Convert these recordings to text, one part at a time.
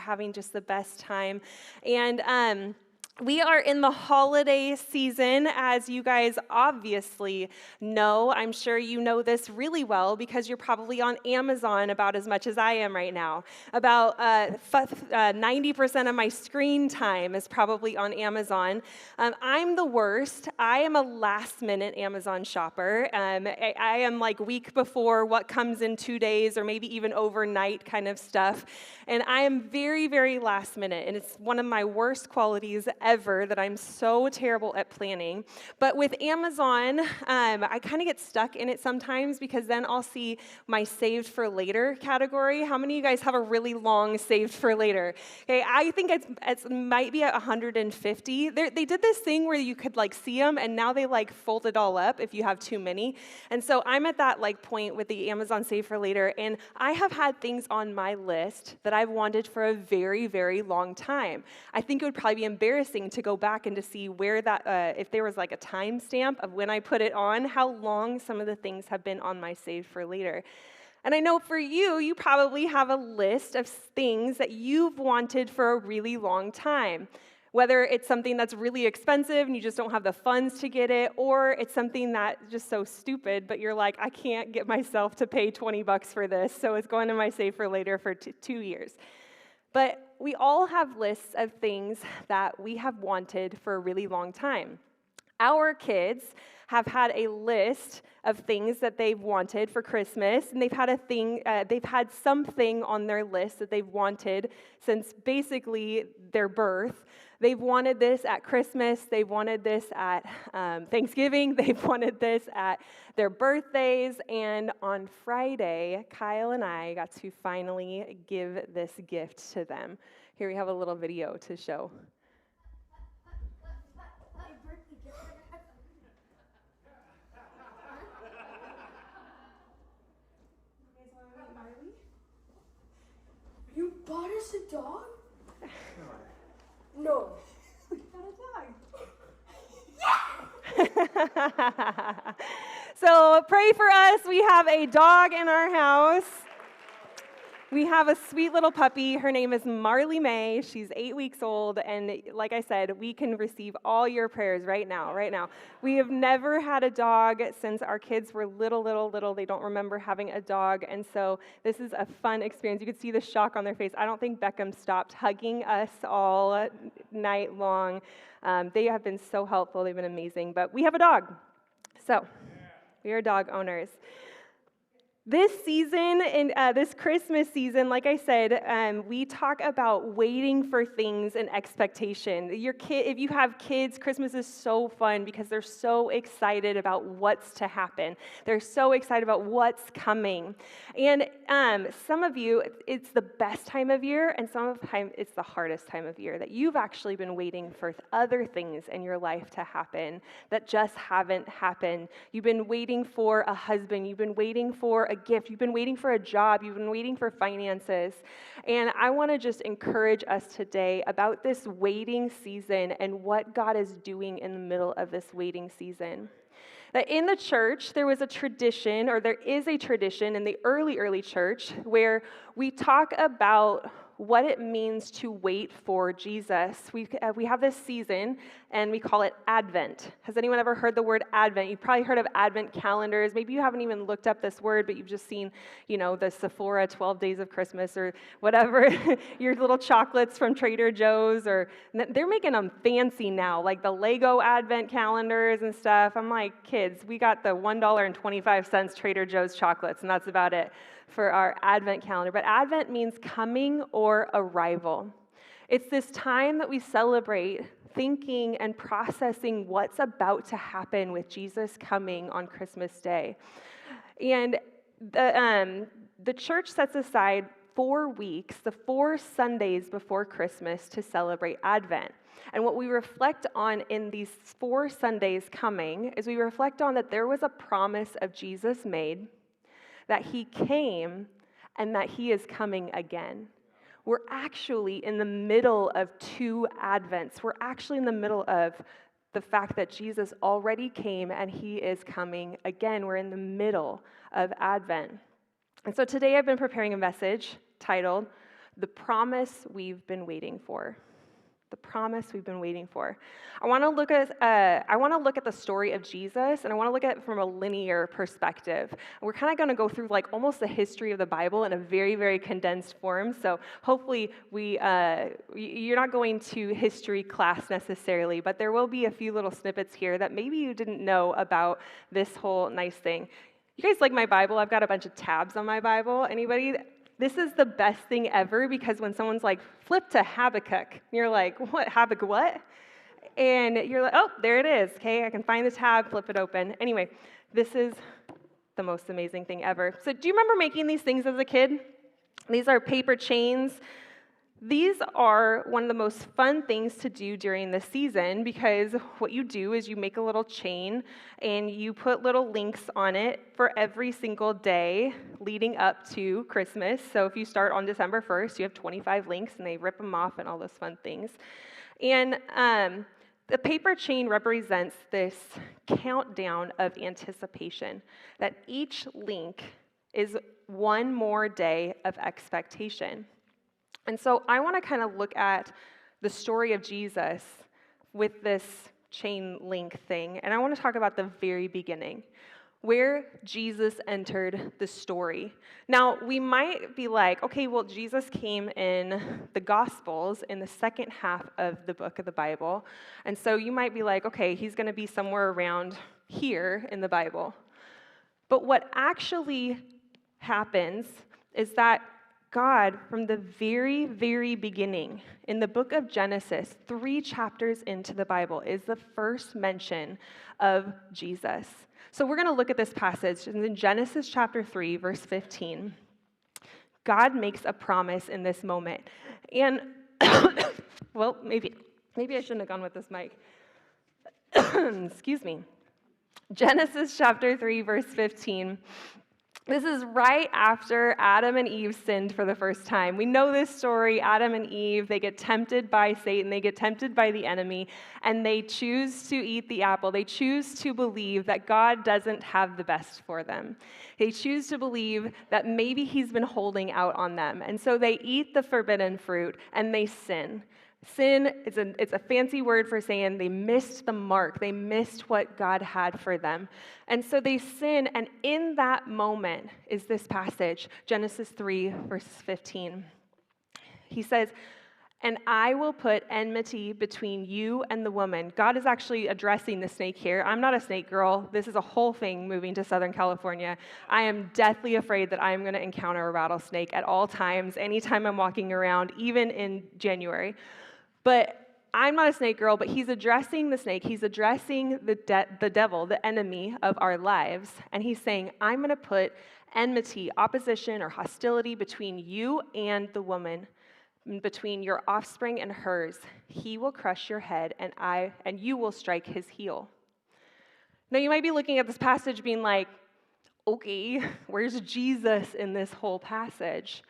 having just the best time. And we are in the holiday season, as you guys obviously know. I'm sure you know this really well because you're probably on Amazon about as much as I am right now. About 90% of my screen time is probably on Amazon. I'm the worst. I am a last-minute Amazon shopper. I am like week before what comes in 2 days or maybe even overnight kind of stuff. And I am very, very last minute. And it's one of my worst qualities ever that I'm so terrible at planning. But with Amazon, I kind of get stuck in it sometimes because then I'll see my saved for later category. How many of you guys have a really long saved for later? Okay, I think it might be at 150. They did this thing where you could like see them, and now they like fold it all up if you have too many. And so I'm at that like point with the Amazon save for later, and I have had things on my list that I've wanted for a very, very long time. I think it would probably be embarrassing to go back and to see where that, if there was like a timestamp of when I put it on, how long some of the things have been on my save for later. And I know for you, you probably have a list of things that you've wanted for a really long time. Whether it's something that's really expensive and you just don't have the funds to get it, or it's something that's just so stupid, but you're like, I can't get myself to pay $20 for this, so it's going to my save for later for 2 years. But we all have lists of things that we have wanted for a really long time. Our kids have had a list of things that they've wanted for Christmas, and they've had something on their list that they've wanted since basically their birth. They've wanted this at Christmas, they've wanted this at Thanksgiving, they've wanted this at their birthdays, and on Friday, Kyle and I got to finally give this gift to them. Here we have a little video to show. You bought us a dog? No. We got a dog. So pray for us. We have a dog in our house. We have a sweet little puppy. Her name is Marley May. She's 8 weeks old, and like I said, we can receive all your prayers right now. We have never had a dog since our kids were little. They don't remember having a dog, and so this is a fun experience. You could see the shock on their face. I don't think Beckham stopped hugging us all night long. They have been so helpful. They've been amazing, but we have a dog. So we are dog owners. This season, this Christmas season, like I said, we talk about waiting for things and expectation. If you have kids, Christmas is so fun because they're so excited about what's to happen. They're so excited about what's coming. And some of you, it's the best time of year, and some of the time it's the hardest time of year, that you've actually been waiting for other things in your life to happen that just haven't happened. You've been waiting for a husband. You've been waiting for a gift. You've been waiting for a job. You've been waiting for finances. And I want to just encourage us today about this waiting season and what God is doing in the middle of this waiting season. That in the church, there is a tradition in the early church where we talk about what it means to wait for Jesus. We have this season, and we call it Advent. Has anyone ever heard the word Advent? You've probably heard of Advent calendars. Maybe you haven't even looked up this word, but you've just seen, the Sephora 12 Days of Christmas or whatever, your little chocolates from Trader Joe's, or they're making them fancy now, like the Lego Advent calendars and stuff. I'm like, kids, we got the $1.25 Trader Joe's chocolates, and that's about it for our Advent calendar. But Advent means coming or arrival. It's this time that we celebrate thinking and processing what's about to happen with Jesus coming on Christmas Day. And the church sets aside 4 weeks, the 4 Sundays before Christmas, to celebrate Advent. And what we reflect on in these 4 Sundays coming is we reflect on that there was a promise of Jesus made, that he came, and that he is coming again. We're actually in the middle of 2 Advents. We're actually in the middle of the fact that Jesus already came and he is coming again. We're in the middle of Advent. And so today I've been preparing a message titled, the promise we've been waiting for. The promise we've been waiting for. I want to look at the story of Jesus, and I want to look at it from a linear perspective. We're kind of going to go through like almost the history of the Bible in a very, very condensed form. So hopefully you're not going to history class necessarily, but there will be a few little snippets here that maybe you didn't know about this whole nice thing. You guys like my Bible? I've got a bunch of tabs on my Bible. Anybody? This is the best thing ever because when someone's like, flip to Habakkuk, you're like, what, Habakkuk what? And you're like, oh, there it is, okay? I can find the tab, flip it open. Anyway, this is the most amazing thing ever. So do you remember making these things as a kid? These are paper chains. These are one of the most fun things to do during the season because what you do is you make a little chain and you put little links on it for every single day leading up to Christmas. So if you start on December 1st, you have 25 links and they rip them off and all those fun things. And the paper chain represents this countdown of anticipation, that each link is one more day of expectation. And so I want to kind of look at the story of Jesus with this chain link thing, and I want to talk about the very beginning, where Jesus entered the story. Now, we might be like, okay, well, Jesus came in the Gospels in the second half of the book of the Bible, and so you might be like, okay, he's going to be somewhere around here in the Bible. But what actually happens is that God, from the very, very beginning, in the book of Genesis, 3 chapters into the Bible, is the first mention of Jesus. So we're going to look at this passage in Genesis chapter 3, verse 15. God makes a promise in this moment. And, well, maybe I shouldn't have gone with this mic. Excuse me. Genesis chapter 3, verse 15. This is right after Adam and Eve sinned for the first time. We know this story. Adam and Eve, they get tempted by Satan, they get tempted by the enemy, and they choose to eat the apple. They choose to believe that God doesn't have the best for them. They choose to believe that maybe he's been holding out on them. And so they eat the forbidden fruit and they sin. Sin, it's a fancy word for saying they missed the mark. They missed what God had for them. And so they sin, and in that moment is this passage, Genesis 3, verse 15. He says, and I will put enmity between you and the woman. God is actually addressing the snake here. I'm not a snake girl. This is a whole thing moving to Southern California. I am deathly afraid that I'm going to encounter a rattlesnake at all times, anytime I'm walking around, even in January. But I'm not a snake girl, but he's addressing the snake. He's addressing the devil, the enemy of our lives. And he's saying, I'm going to put enmity, opposition, or hostility between you and the woman, between your offspring and hers. He will crush your head, and you will strike his heel. Now, you might be looking at this passage being like, okay, where's Jesus in this whole passage?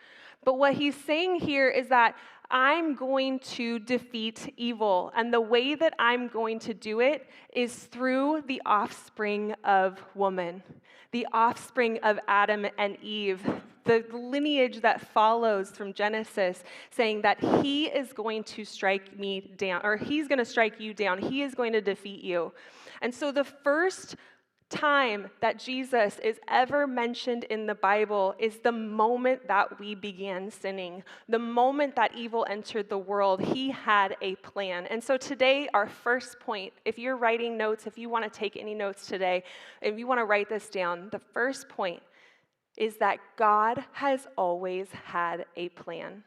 But what he's saying here is that I'm going to defeat evil, and the way that I'm going to do it is through the offspring of woman, the offspring of Adam and Eve, the lineage that follows from Genesis, saying that he is going to strike me down, or he's going to strike you down. He is going to defeat you. And so the first time that Jesus is ever mentioned in the Bible is the moment that we began sinning, the moment that evil entered the world. He had a plan. And so today, our first point, if you're writing notes, if you want to take any notes today, if you want to write this down, the first point is that God has always had a plan.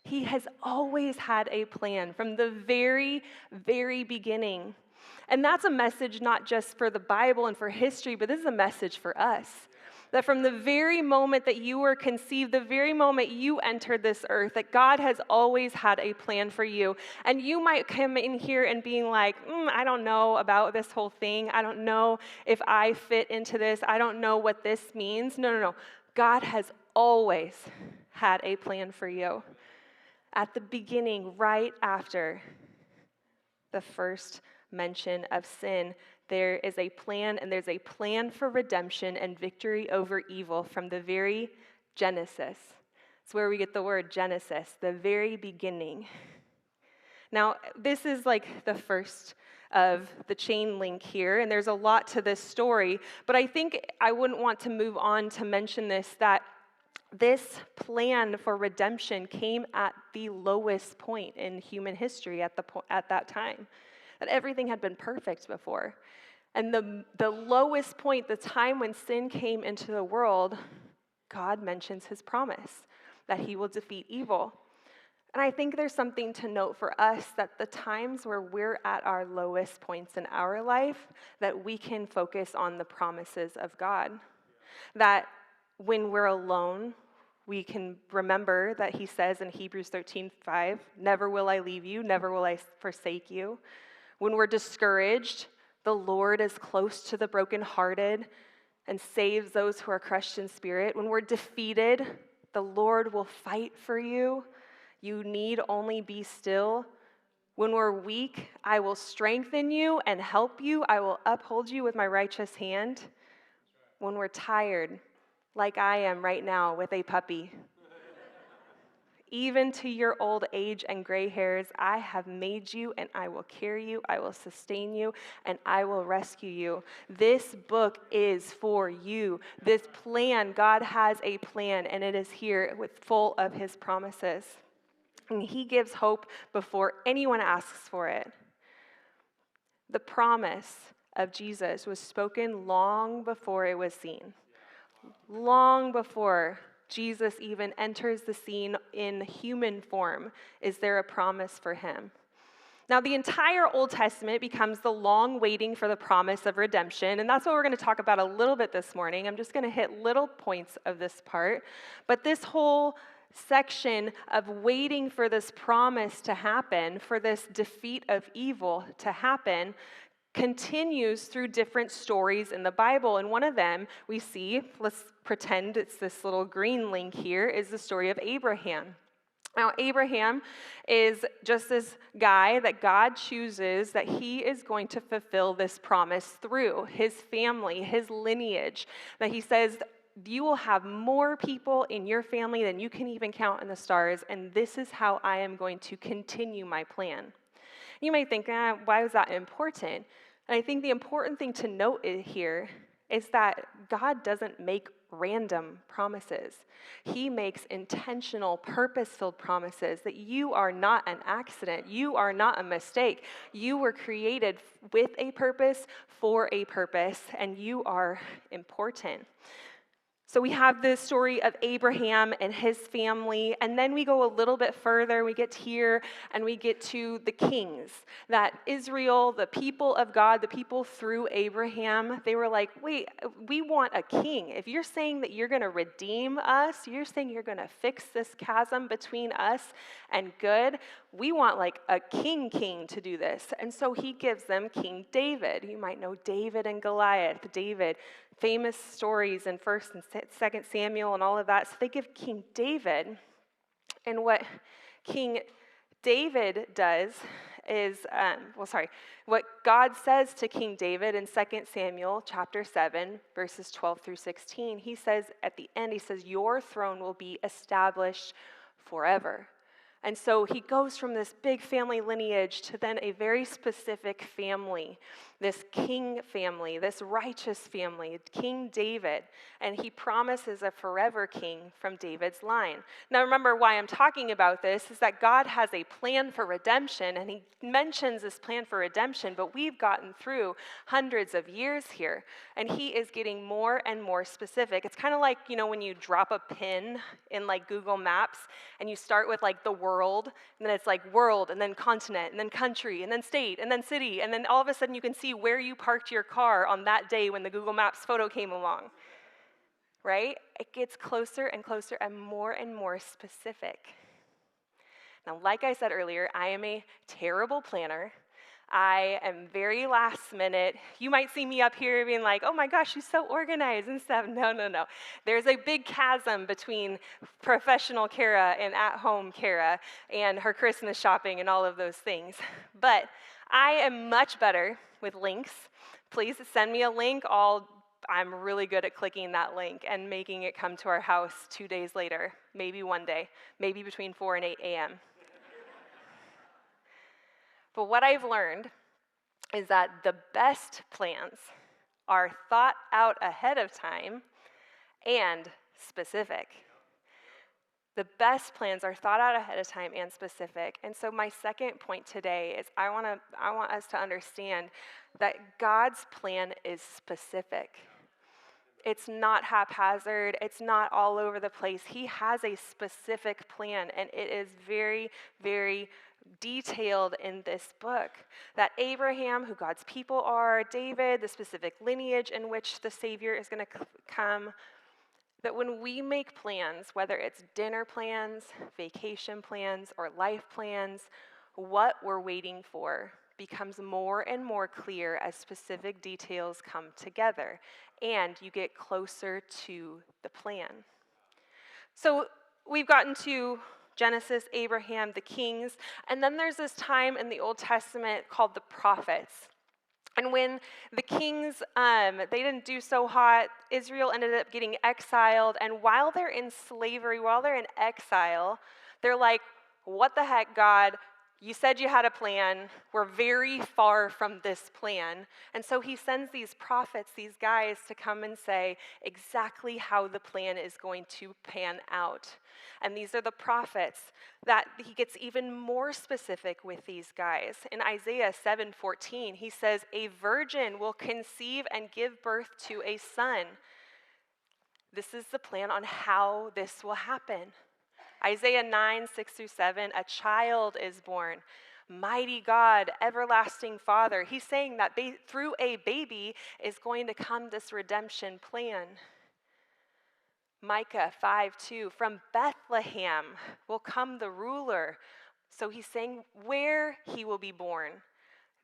He has always had a plan from the very, very beginning. And that's a message not just for the Bible and for history, but this is a message for us. That from the very moment that you were conceived, the very moment you entered this earth, that God has always had a plan for you. And you might come in here and being like, I don't know about this whole thing. I don't know if I fit into this. I don't know what this means. No. God has always had a plan for you. At the beginning, right after the first mention of sin, there is a plan, and there's a plan for redemption and victory over evil from the very Genesis. It's where we get the word Genesis, the very beginning. Now, this is like the first of the chain link here, and there's a lot to this story, but I think I wouldn't want to move on to mention this, that this plan for redemption came at the lowest point in human history at that time, that everything had been perfect before. And the lowest point, the time when sin came into the world, God mentions his promise that he will defeat evil. And I think there's something to note for us, that the times where we're at our lowest points in our life, that we can focus on the promises of God. That when we're alone, we can remember that he says in Hebrews 13:5, never will I leave you, never will I forsake you. When we're discouraged, the Lord is close to the brokenhearted and saves those who are crushed in spirit. When we're defeated, the Lord will fight for you. You need only be still. When we're weak, I will strengthen you and help you. I will uphold you with my righteous hand. When we're tired, like I am right now with a puppy, even to your old age and gray hairs, I have made you, and I will carry you, I will sustain you, and I will rescue you. This book is for you. This plan, God has a plan, and it is here full of his promises. And he gives hope before anyone asks for it. The promise of Jesus was spoken long before it was seen. Long before Jesus even enters the scene in human form, is there a promise for him. Now, the entire Old Testament becomes the long waiting for the promise of redemption, and that's what we're going to talk about a little bit this morning. I'm just going to hit little points of this part, but this whole section of waiting for this promise to happen, for this defeat of evil to happen, continues through different stories in the Bible. And one of them we see, let's pretend it's this little green link here, is the story of Abraham. Now, Abraham is just this guy that God chooses that he is going to fulfill this promise through his family, his lineage, that he says, you will have more people in your family than you can even count in the stars, and this is how I am going to continue my plan. You might think, why is that important? And I think the important thing to note here is that God doesn't make random promises. He makes intentional, purpose-filled promises that you are not an accident. You are not a mistake. You were created with a purpose, for a purpose, and you are important. So we have the story of Abraham and his family, and then we go a little bit further. We get here, and we get to the kings. That Israel, the people of God, the people through Abraham, they were like, wait, we want a king. If you're saying that you're going to redeem us, you're saying you're going to fix this chasm between us and good, we want like a king to do this. And so he gives them King David. You might know David and Goliath. David, famous stories in 1st and 2nd Samuel and all of that. So they give King David, and what King David does is, what God says to King David in 2 Samuel chapter 7, verses 12 through 16, he says at the end, he says, your throne will be established forever. And so he goes from this big family lineage to then a very specific family, this king family, this righteous family, King David. And he promises a forever king from David's line. Now remember, why I'm talking about this is that God has a plan for redemption, and he mentions this plan for redemption, but we've gotten through hundreds of years here, and he is getting more and more specific. It's kind of like, when you drop a pin in like Google Maps, and you start with like the world, and then it's like world, and then continent, and then country, and then state, and then city, and then all of a sudden you can see where you parked your car on that day when the Google Maps photo came along, right? It gets closer and closer and more specific. Now, like I said earlier, I am a terrible planner. I am very last minute. You might see me up here being like, oh my gosh, she's so organized and stuff. No. There's a big chasm between professional Kara and at-home Kara and her Christmas shopping and all of those things. But I am much better with links. Please send me a link. I'll I'm really good at clicking that link and making it come to our house 2 days later, maybe one day, maybe between 4 and 8 a.m. But what I've learned is that the best plans are thought out ahead of time and specific. The best plans are thought out ahead of time and specific. And so my second point today is I want us to understand that God's plan is specific. It's not haphazard. It's not all over the place. He has a specific plan, and it is very, very detailed in this book. That Abraham, who God's people are, David, the specific lineage in which the Savior is going to come, that when we make plans, whether it's dinner plans, vacation plans, or life plans, what we're waiting for becomes more and more clear as specific details come together, and you get closer to the plan. So we've gotten to Genesis, Abraham, the kings, and then there's this time in the Old Testament called the prophets. And when the kings, they didn't do so hot, Israel ended up getting exiled. And while they're in slavery, while they're in exile, they're like, what the heck, God? You said you had a plan. We're very far from this plan. And so he sends these prophets, these guys, to come and say exactly how the plan is going to pan out. And these are the prophets that he gets even more specific with these guys. In Isaiah 7:14, he says, a virgin will conceive and give birth to a son. This is the plan on how this will happen. Isaiah 9:6-7, a child is born. Mighty God, everlasting Father. He's saying that through a baby is going to come this redemption plan. Micah 5:2, from Bethlehem will come the ruler. So he's saying where he will be born.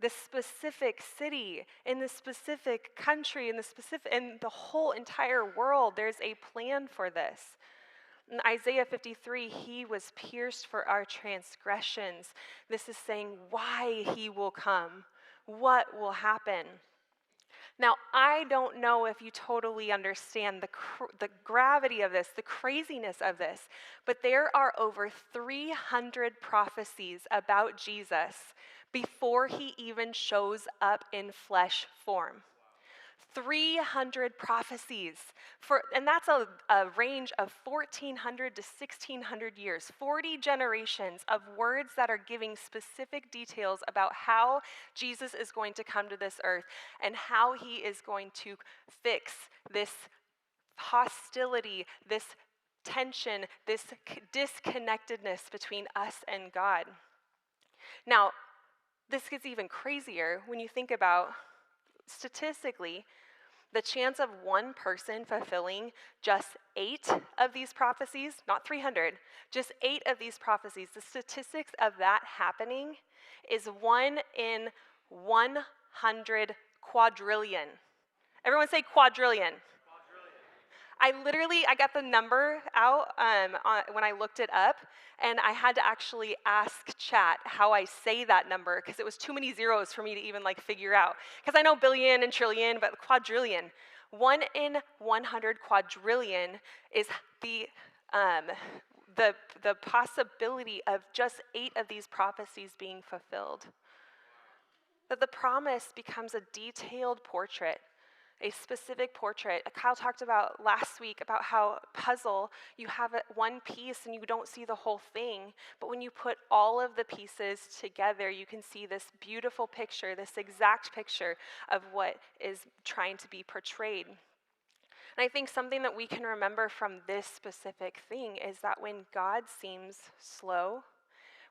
The specific city, in the specific country, in the whole entire world, there's a plan for this. In Isaiah 53, he was pierced for our transgressions. This is saying why he will come, what will happen. Now, I don't know if you totally understand the gravity of this, the craziness of this, but there are over 300 prophecies about Jesus before he even shows up in flesh form. 300 prophecies, and that's a range of 1,400 to 1,600 years, 40 generations of words that are giving specific details about how Jesus is going to come to this earth and how he is going to fix this hostility, this tension, this disconnectedness between us and God. Now, this gets even crazier when you think about statistically, the chance of one person fulfilling just 8 of these prophecies, not 300, just 8 of these prophecies, the statistics of that happening is 1 in 100 quadrillion. Everyone say quadrillion. I got the number out when I looked it up, and I had to actually ask chat how I say that number because it was too many zeros for me to even figure out. Because I know billion and trillion, but quadrillion. 1 in 100 quadrillion is the possibility of just 8 of these prophecies being fulfilled. That the promise becomes a detailed portrait. A specific portrait. Kyle talked about last week about how puzzle, you have one piece and you don't see the whole thing, but when you put all of the pieces together, you can see this beautiful picture, this exact picture of what is trying to be portrayed. And I think something that we can remember from this specific thing is that when God seems slow,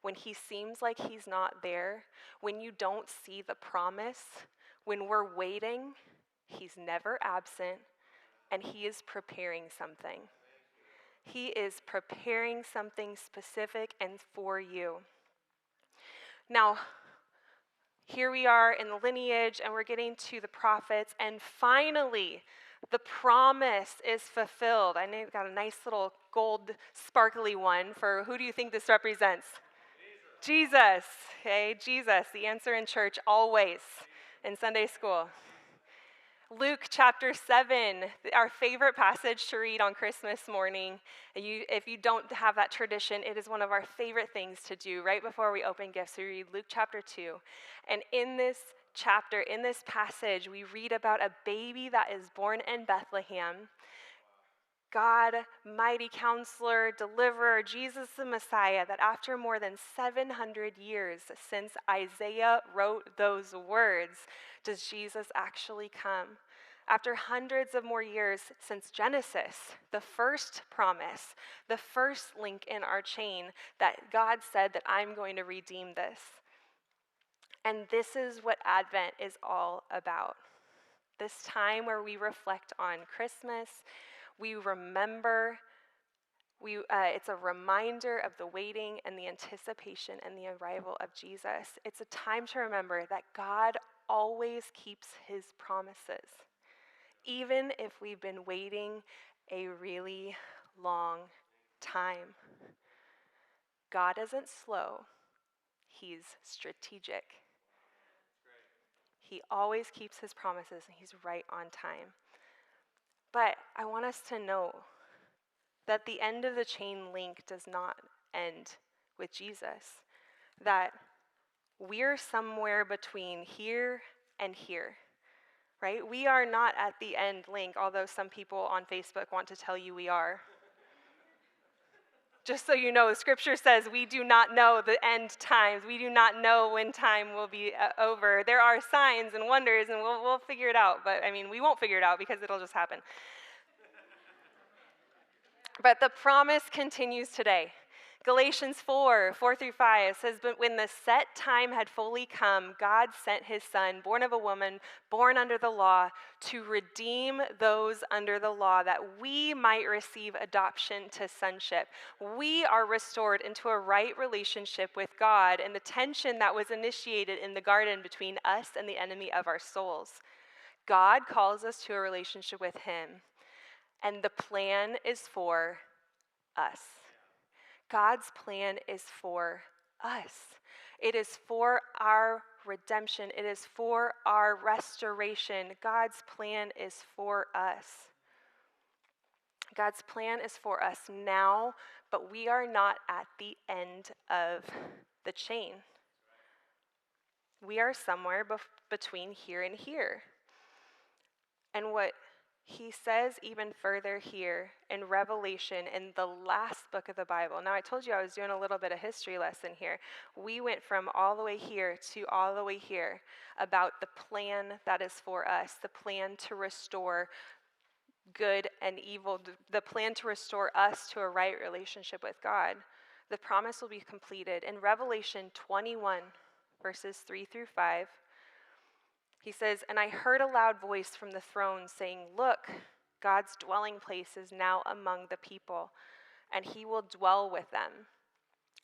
when he seems like he's not there, when you don't see the promise, when we're waiting, he's never absent, and he is preparing something. He is preparing something specific and for you. Now, here we are in the lineage, and we're getting to the prophets, and finally, the promise is fulfilled. I know I've got a nice little gold sparkly one for who do you think this represents? Jesus. Okay, Jesus, the answer in church always in Sunday school. Luke chapter 7, our favorite passage to read on Christmas morning. If you don't have that tradition, it is one of our favorite things to do right before we open gifts. We read Luke chapter 2. And in this chapter, in this passage, we read about a baby that is born in Bethlehem. God, mighty counselor, deliverer, Jesus the Messiah, that after more than 700 years since Isaiah wrote those words, does Jesus actually come? After hundreds of more years since Genesis, the first promise, the first link in our chain that God said that I'm going to redeem this. And this is what Advent is all about. This time where we reflect on Christmas, we remember, it's a reminder of the waiting and the anticipation and the arrival of Jesus. It's a time to remember that God always keeps his promises, even if we've been waiting a really long time. God isn't slow, he's strategic. He always keeps his promises and he's right on time. But I want us to know that the end of the chain link does not end with Jesus, that we're somewhere between here and here, right? We are not at the end link, although some people on Facebook want to tell you we are. Just so you know, Scripture says we do not know the end times. We do not know when time will be over. There are signs and wonders, and we'll figure it out. But, we won't figure it out because it'll just happen. But the promise continues today. Galatians 4:4-5 says, "But when the set time had fully come, God sent his son, born of a woman, born under the law, to redeem those under the law, that we might receive adoption to sonship." We are restored into a right relationship with God, and the tension that was initiated in the garden between us and the enemy of our souls. God calls us to a relationship with him, and the plan is for us. God's plan is for us. It is for our redemption. It is for our restoration. God's plan is for us. God's plan is for us now, but we are not at the end of the chain. We are somewhere between here and here. And what he says even further here in Revelation, in the last book of the Bible. Now, I told you I was doing a little bit of history lesson here. We went from all the way here to all the way here about the plan that is for us, the plan to restore good and evil, the plan to restore us to a right relationship with God. The promise will be completed. In Revelation 21, verses 3-5, he says, "And I heard a loud voice from the throne saying, 'Look, God's dwelling place is now among the people, and he will dwell with them.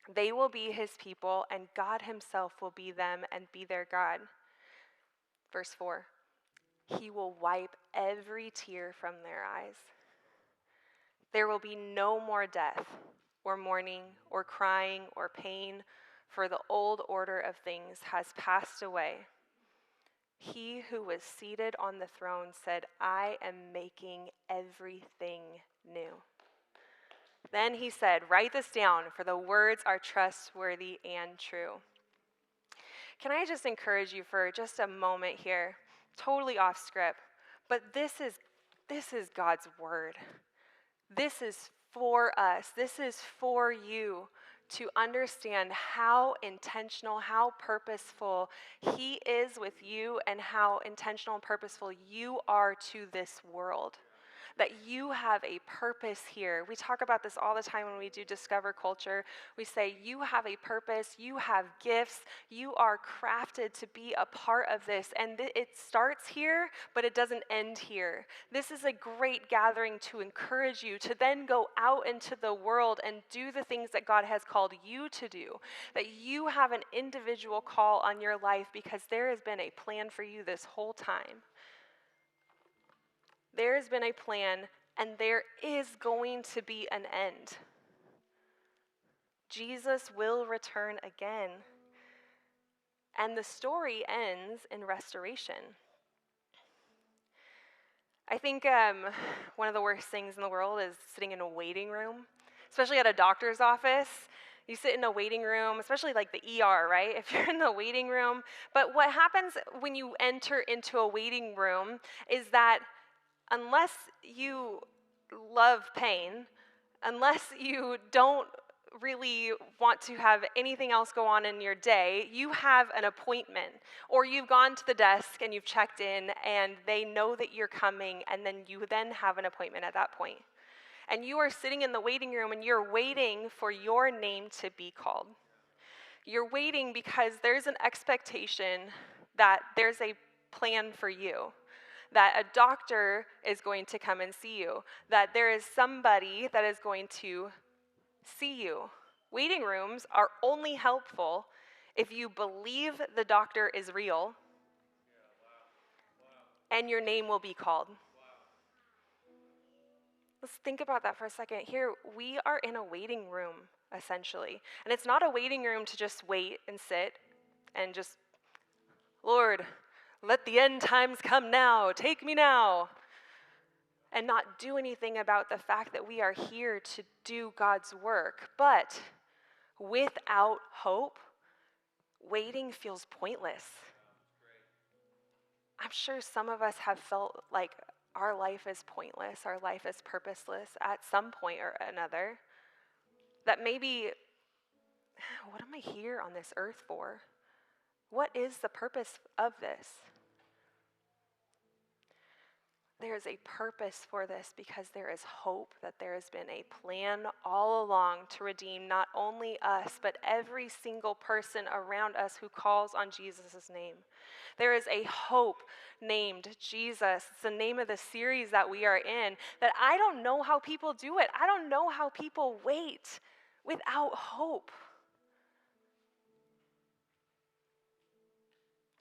They will be his people, and God himself will be them and be their God.'" Verse 4, "He will wipe every tear from their eyes. There will be no more death, or mourning, or crying, or pain, for the old order of things has passed away. He who was seated on the throne said, 'I am making everything new.' Then he said, 'Write this down, for the words are trustworthy and true.'" Can I just encourage you for just a moment here, totally off script, but this is God's word. This is for us. This is for you to understand how intentional, how purposeful he is with you, and how intentional and purposeful you are to this world. That you have a purpose here. We talk about this all the time when we do Discover Culture. We say, you have a purpose, you have gifts, you are crafted to be a part of this. And it starts here, but it doesn't end here. This is a great gathering to encourage you to then go out into the world and do the things that God has called you to do. That you have an individual call on your life because there has been a plan for you this whole time. There has been a plan, and there is going to be an end. Jesus will return again. And the story ends in restoration. I think one of the worst things in the world is sitting in a waiting room, especially at a doctor's office. You sit in a waiting room, especially like the ER, right? If you're in the waiting room. But what happens when you enter into a waiting room is that unless you love pain, unless you don't really want to have anything else go on in your day, you have an appointment, or you've gone to the desk and you've checked in and they know that you're coming, and then you then have an appointment at that point. And you are sitting in the waiting room and you're waiting for your name to be called. You're waiting because there's an expectation that there's a plan for you, that a doctor is going to come and see you, that there is somebody that is going to see you. Waiting rooms are only helpful if you believe the doctor is real and your name will be called. Let's think about that for a second. Here, we are in a waiting room, essentially. And it's not a waiting room to just wait and sit and just, Lord, let the end times come now, take me now, and not do anything about the fact that we are here to do God's work. But without hope, waiting feels pointless. I'm sure some of us have felt like our life is pointless, our life is purposeless at some point or another. That maybe, what am I here on this earth for? What is the purpose of this? There is a purpose for this because there is hope that there has been a plan all along to redeem not only us, but every single person around us who calls on Jesus' name. There is a hope named Jesus. It's the name of the series that we are in, that I don't know how people do it. I don't know how people wait without hope.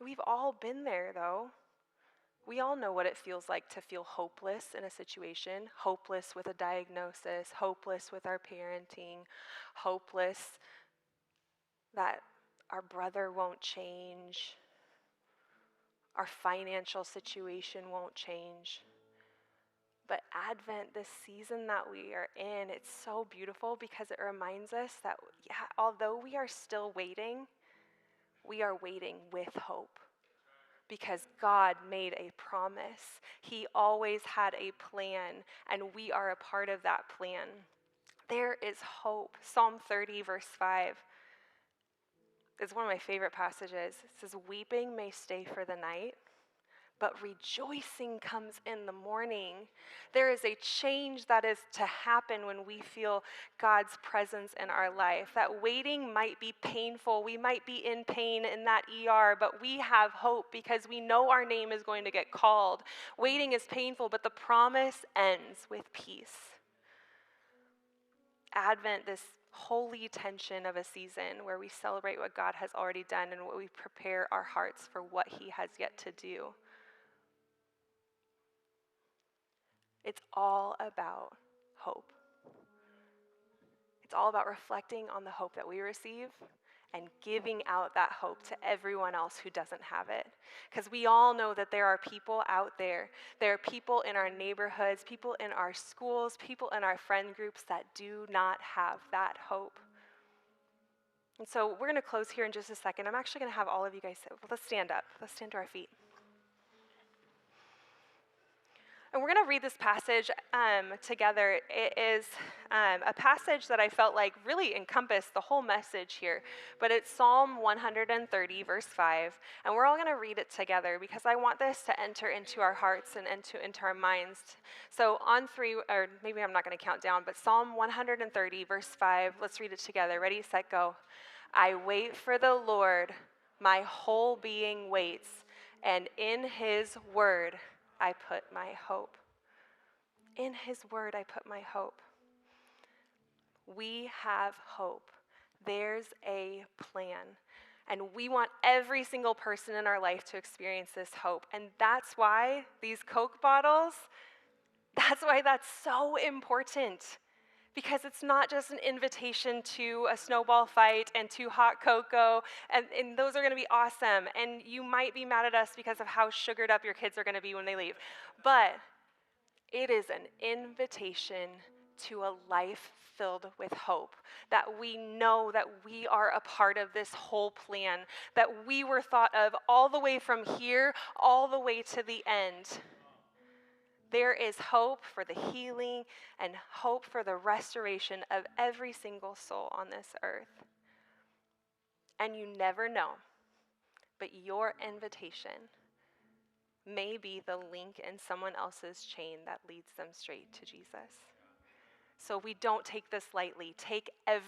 We've all been there, though. We all know what it feels like to feel hopeless in a situation, hopeless with a diagnosis, hopeless with our parenting, hopeless that our brother won't change, our financial situation won't change. But Advent, this season that we are in, it's so beautiful because it reminds us that, yeah, although we are still waiting, we are waiting with hope. Because God made a promise. He always had a plan, and we are a part of that plan. There is hope. Psalm 30, verse 5 is one of my favorite passages. It says, "Weeping may stay for the night, but rejoicing comes in the morning." There is a change that is to happen when we feel God's presence in our life. That waiting might be painful. We might be in pain in that ER, but we have hope because we know our name is going to get called. Waiting is painful, but the promise ends with peace. Advent, this holy tension of a season where we celebrate what God has already done and what we prepare our hearts for what He has yet to do. It's all about hope. It's all about reflecting on the hope that we receive and giving out that hope to everyone else who doesn't have it. Because we all know that there are people out there. There are people in our neighborhoods, people in our schools, people in our friend groups that do not have that hope. And so we're going to close here in just a second. I'm actually going to have all of you guys, let's stand up. Let's stand to our feet. And we're going to read this passage together. It is a passage that I felt like really encompassed the whole message here. But it's Psalm 130, verse 5. And we're all going to read it together because I want this to enter into our hearts and into our minds. So on three, or maybe I'm not going to count down, but Psalm 130, verse 5. Let's read it together. Ready, set, go. "I wait for the Lord. My whole being waits. And in His word I put my hope." In His word, I put my hope. We have hope. There's a plan. And we want every single person in our life to experience this hope. And that's why these Coke bottles, that's why that's so important. Because it's not just an invitation to a snowball fight and to hot cocoa, and those are going to be awesome. And you might be mad at us because of how sugared up your kids are going to be when they leave. But It is an invitation to a life filled with hope, that we know that we are a part of this whole plan, that we were thought of all the way from here, all the way to the end. There is hope for the healing and hope for the restoration of every single soul on this earth. And you never know, but your invitation may be the link in someone else's chain that leads them straight to Jesus. So we don't take this lightly. Take every